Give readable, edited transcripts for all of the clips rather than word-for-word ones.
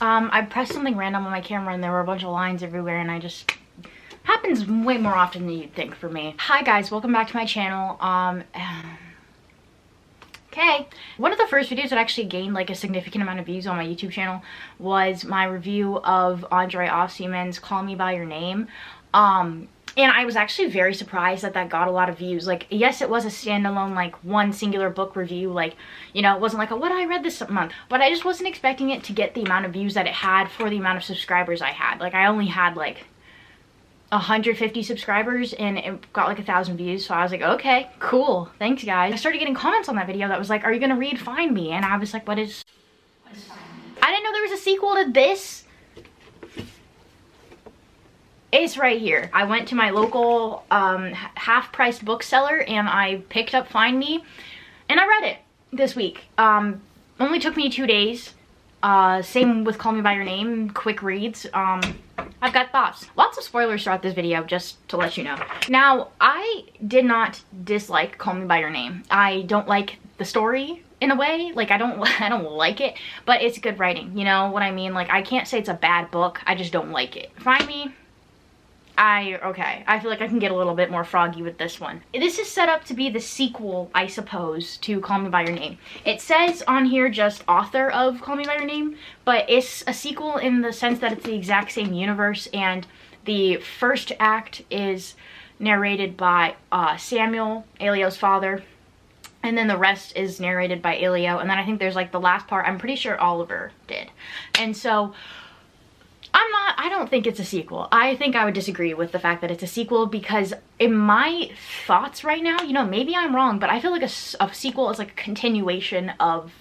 I pressed something random on my camera and there were a bunch of lines everywhere, and I just happens way more often than you'd think for me. Hi guys, welcome back to my channel. Okay, one of the first videos that actually gained like a significant amount of views on my YouTube channel was my review of Andre Austieman's Call Me By Your Name. And I was actually very surprised that that got a lot of views. Like, yes, it was a standalone, like, one singular book review. Like, you know, it wasn't like, what I read this month. But I just wasn't expecting it to get the amount of views that it had for the amount of subscribers I had. Like, I only had, like, 150 subscribers and it got, like, 1,000 views. So I was like, okay, cool. Thanks, guys. I started getting comments on that video that was like, are you gonna read Find Me? And I was like, what is Find Me? I didn't know there was a sequel to this. It's right here. I went to my local half-priced bookseller and I picked up Find Me and I read it this week. Only took me 2 days. Same with Call Me By Your Name, quick reads. I've got thoughts. Lots of spoilers throughout this video, just to let you know. Now, I did not dislike Call Me By Your Name. I don't like the story in a way. Like, I don't like it, but it's good writing. You know what I mean? Like, I can't say it's a bad book. I just don't like it. Find Me. Okay, I feel like I can get a little bit more froggy with this one. This is set up to be the sequel, I suppose, to Call Me By Your Name. It says on here just author of Call Me By Your Name, but it's a sequel in the sense that it's the exact same universe, and the first act is narrated by Samuel, Elio's father, and then the rest is narrated by Elio, and then I think there's like the last part, I'm pretty sure Oliver did. And so I don't think it's a sequel. I think I would disagree with the fact that it's a sequel, because in my thoughts right now, you know, maybe I'm wrong, but I feel like a sequel is like a continuation of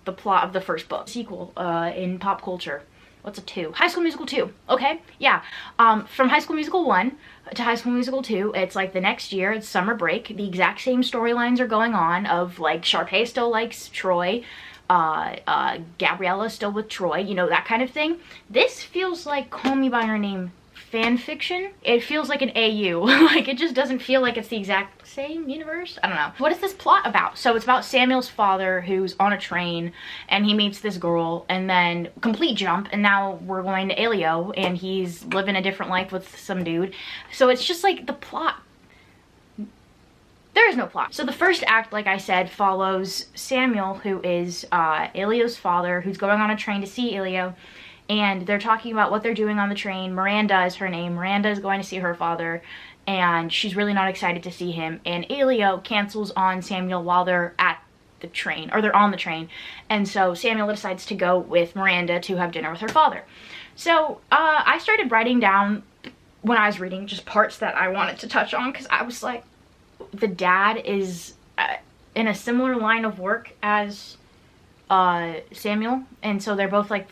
the plot of the first book. Sequel in pop culture. What's a 2? High School Musical 2. Okay, yeah. From High School Musical 1 to High School Musical 2, it's like the next year, it's summer break. The exact same storylines are going on of like Sharpay still likes Troy. Gabriella still with Troy, you know, that kind of thing. This feels like Call Me By Your Name fan fiction. It feels like an AU. Like, it just doesn't feel like it's the exact same universe. I don't know. What is this plot about? So it's about Samuel's father who's on a train and he meets this girl, and then complete jump, and now we're going to Elio and he's living a different life with some dude. So it's just like the plot. There is no plot. So the first act, like I said, follows Samuel, who is Elio's father, who's going on a train to see Elio, and they're talking about what they're doing on the train. Miranda is her name. Miranda is going to see her father, and she's really not excited to see him, and Elio cancels on Samuel while they're at the train, or they're on the train, and so Samuel decides to go with Miranda to have dinner with her father. So I started writing down, when I was reading, just parts that I wanted to touch on, because I was like, the dad is in a similar line of work as Samuel, and so they're both like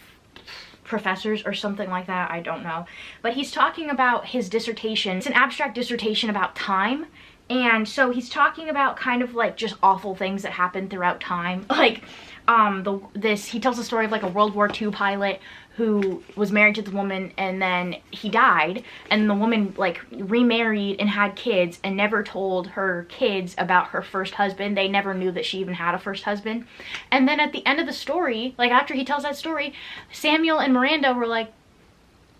professors or something like that, I don't know. But he's talking about his dissertation. It's an abstract dissertation about time, and so he's talking about kind of like just awful things that happen throughout time. Like he tells the story of like a World War II pilot who was married to the woman, and then he died, and the woman like remarried and had kids and never told her kids about her first husband. They never knew that she even had a first husband. And then at the end of the story, like after he tells that story, Samuel and Miranda were like,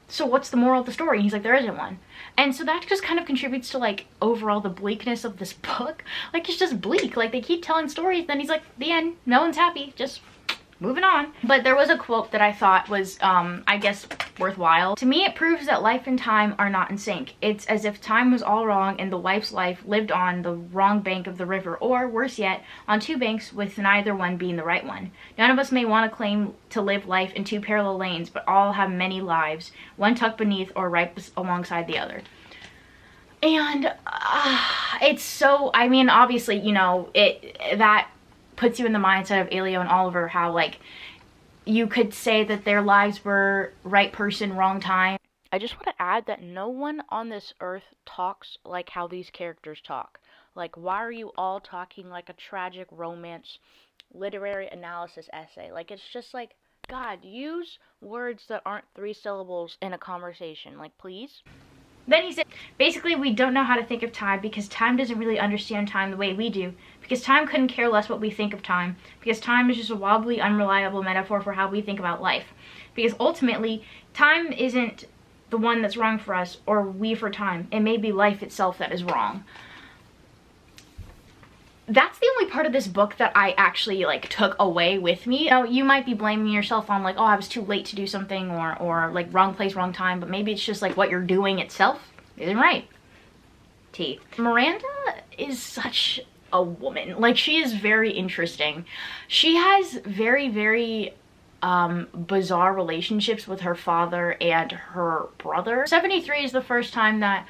so what's the moral of the story? And he's like, there isn't one. And so that just kind of contributes to like overall the bleakness of this book. Like, it's just bleak. Like, they keep telling stories, then he's like, the end, no one's happy, just moving on. But there was a quote that I thought was, I guess, worthwhile. To me, it proves that life and time are not in sync. It's as if time was all wrong and the wife's life lived on the wrong bank of the river, or worse yet, on 2 banks with neither one being the right one. None of us may want to claim to live life in 2 parallel lanes, but all have many lives, one tucked beneath or right alongside the other. And it's so, I mean, obviously, you know, that puts you in the mindset of Elio and Oliver, how like you could say that their lives were right person, wrong time. I just want to add that no one on this earth talks like how these characters talk. Like, why are you all talking like a tragic romance literary analysis essay? Like, it's just like, God, use words that aren't 3 syllables in a conversation, like, please. Then he said, basically, we don't know how to think of time because time doesn't really understand time the way we do. Because time couldn't care less what we think of time. Because time is just a wobbly, unreliable metaphor for how we think about life. Because ultimately, time isn't the one that's wrong for us, or we for time. It may be life itself that is wrong. That's the only part of this book that I actually like took away with me. You know, you might be blaming yourself on like, oh, I was too late to do something, or like wrong place, wrong time, but maybe it's just like what you're doing itself isn't right. T. Miranda is such a woman. Like, she is very interesting. She has very, very bizarre relationships with her father and her brother. 73 is the first time that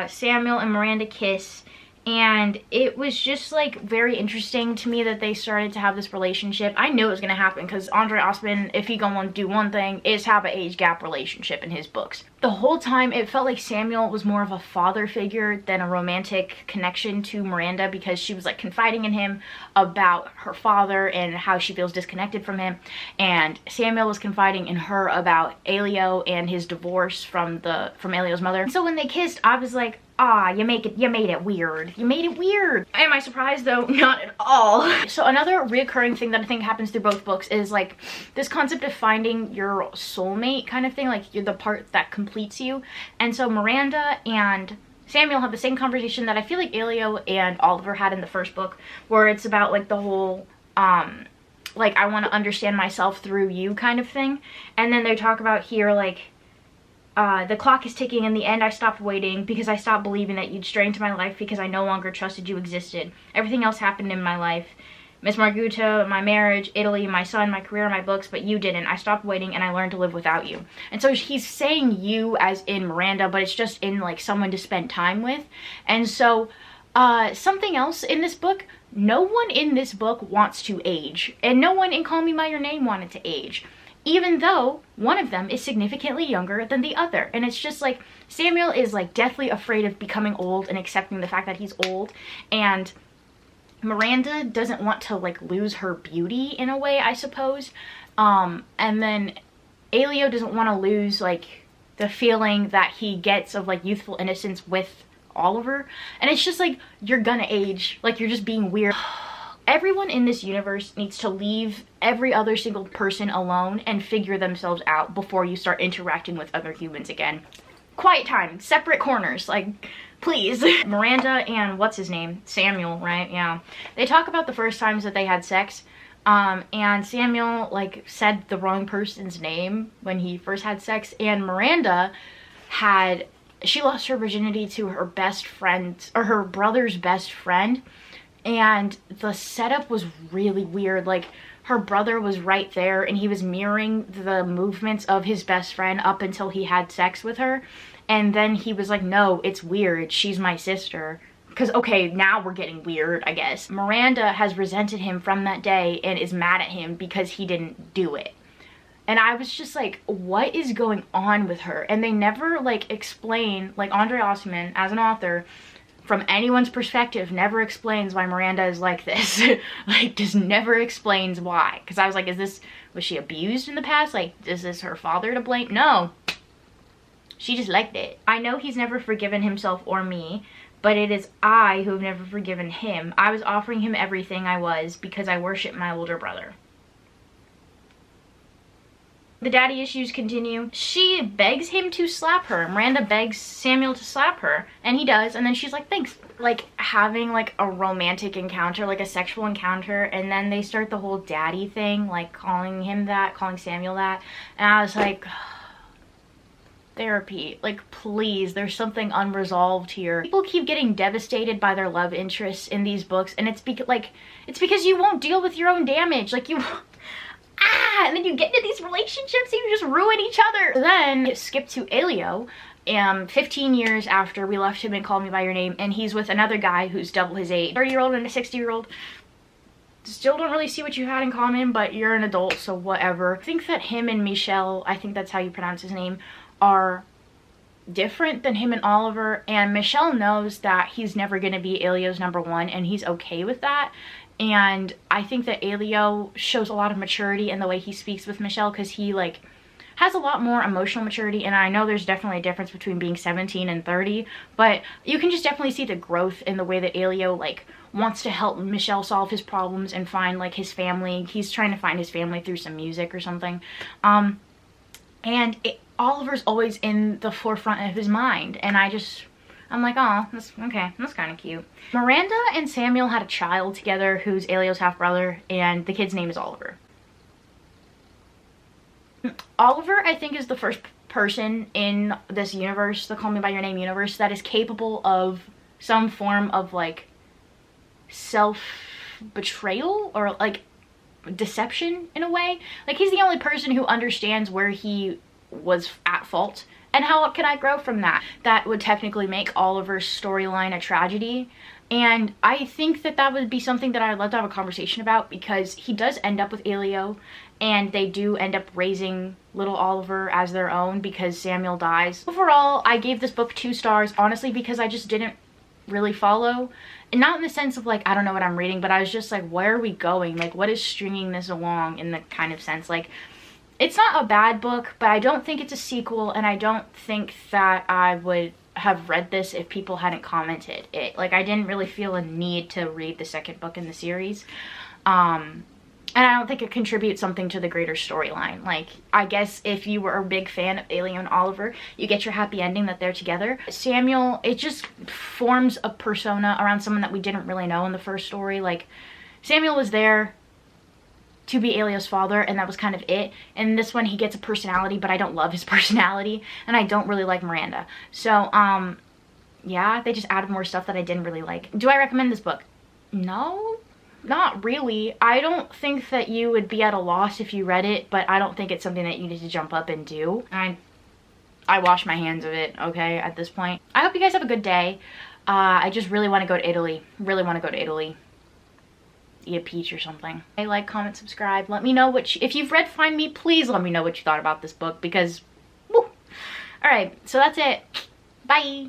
Samuel and Miranda kiss, and it was just like very interesting to me that they started to have this relationship. I knew it was gonna happen because Andre Osmond, if he gonna do one thing, is have an age gap relationship in his books. The whole time it felt like Samuel was more of a father figure than a romantic connection to Miranda, because she was like confiding in him about her father and how she feels disconnected from him, and Samuel was confiding in her about Elio and his divorce from Elio's mother. So when they kissed, I was like, ah, you made it weird. You made it weird. Am I surprised though? Not at all. So another reoccurring thing that I think happens through both books is like this concept of finding your soulmate kind of thing, like you're the part that completes you. And so Miranda and Samuel have the same conversation that I feel like Elio and Oliver had in the first book, where it's about like the whole like I want to understand myself through you kind of thing. And then they talk about here like the clock is ticking. In the end, I stopped waiting because I stopped believing that you'd stray into my life because I no longer trusted you existed. Everything else happened in my life. Miss Marguta, my marriage, Italy, my son, my career, my books, but you didn't. I stopped waiting and I learned to live without you. And so he's saying you as in Miranda, but it's just in like someone to spend time with. And so something else in this book, no one in this book wants to age. And no one in Call Me By Your Name wanted to age, even though one of them is significantly younger than the other. And it's just like Samuel is like deathly afraid of becoming old and accepting the fact that he's old, and Miranda doesn't want to like lose her beauty in a way, I suppose. And then Elio doesn't want to lose like the feeling that he gets of like youthful innocence with Oliver. And it's just like, you're gonna age, like you're just being weird. Everyone in this universe needs to leave every other single person alone and figure themselves out before you start interacting with other humans again. Quiet time, separate corners, like, please. Miranda and what's his name? Samuel, right? Yeah. They talk about the first times that they had sex, and Samuel like said the wrong person's name when he first had sex, and Miranda she lost her virginity to her best friend, or her brother's best friend. And the setup was really weird. Like, her brother was right there and he was mirroring the movements of his best friend up until he had sex with her. And then he was like, no, it's weird. She's my sister. Because, okay, now we're getting weird, I guess. Miranda has resented him from that day and is mad at him because he didn't do it. And I was just like, what is going on with her? And they never, like, explain, like, Andre Osmond, as an author, from anyone's perspective, never explains why Miranda is like this. Like, just never explains why. Because I was like, was she abused in the past? Like, is this her father to blame? No. She just liked it. I know he's never forgiven himself or me, but it is I who have never forgiven him. I was offering him everything I was because I worship my older brother. The daddy issues continue. She begs him to slap her. Miranda begs Samuel to slap her, and he does, and then she's like, thanks. Like, having like a romantic encounter, like a sexual encounter, and then they start the whole daddy thing, like calling Samuel that, and I was like, therapy, like, please, there's something unresolved here. People keep getting devastated by their love interests in these books, and it's because you won't deal with your own damage. Like, and then you get into these relationships and you just ruin each other. Then it skipped to Elio, 15 years after we left him in Call Me By Your Name, and he's with another guy who's double his age. 30-year-old and a 60-year-old. Still don't really see what you had in common, but you're an adult, so whatever. I think that him and Michel, I think that's how you pronounce his name, are different than him and Oliver, and Michel knows that he's never going to be Elio's #1, and he's okay with that. And I think that Elio shows a lot of maturity in the way he speaks with Michel, because he like has a lot more emotional maturity, and I know there's definitely a difference between being 17 and 30, but you can just definitely see the growth in the way that Elio, like, wants to help Michel solve his problems and find, like, his family. He's trying to find his family through some music or something. Oliver's always in the forefront of his mind, and I'm like, oh, that's okay, that's kind of cute. Miranda and Samuel had a child together who's Elio's half-brother, and the kid's name is Oliver. Oliver, I think, is the first person in this universe, the Call Me By Your Name universe, that is capable of some form of, like, self-betrayal or, like, deception in a way. Like, he's the only person who understands where he was at fault and how can I grow from that. That would technically make Oliver's storyline a tragedy, and I think that that would be something that I'd love to have a conversation about, because he does end up with Elio and they do end up raising little Oliver as their own because Samuel dies. Overall, I gave this book 2 stars, honestly, because I just didn't really follow, and not in the sense of, like, I don't know what I'm reading, but I was just like, where are we going? Like, what is stringing this along in the kind of sense? Like, it's not a bad book, but I don't think it's a sequel, and I don't think that I would have read this if people hadn't commented it. Like, I didn't really feel a need to read the second book in the series. And I don't think it contributes something to the greater storyline. Like, I guess if you were a big fan of Elio and Oliver, you get your happy ending that they're together. Samuel, it just forms a persona around someone that we didn't really know in the first story. Like, Samuel was there to be Elio's father, and that was kind of it. And this one, he gets a personality, but I don't love his personality, and I don't really like Miranda. So, yeah, they just added more stuff that I didn't really like. Do I recommend this book? No, not really. I don't think that you would be at a loss if you read it, but I don't think it's something that you need to jump up and do. I wash my hands of it, okay, at this point. I hope you guys have a good day. I just really want to go to Italy. Really want to go to Italy. Eat a peach or something. Hey, like, comment, subscribe. Let me know if you've read Find Me, please let me know what you thought about this book, because, woo. Alright, so that's it. Bye!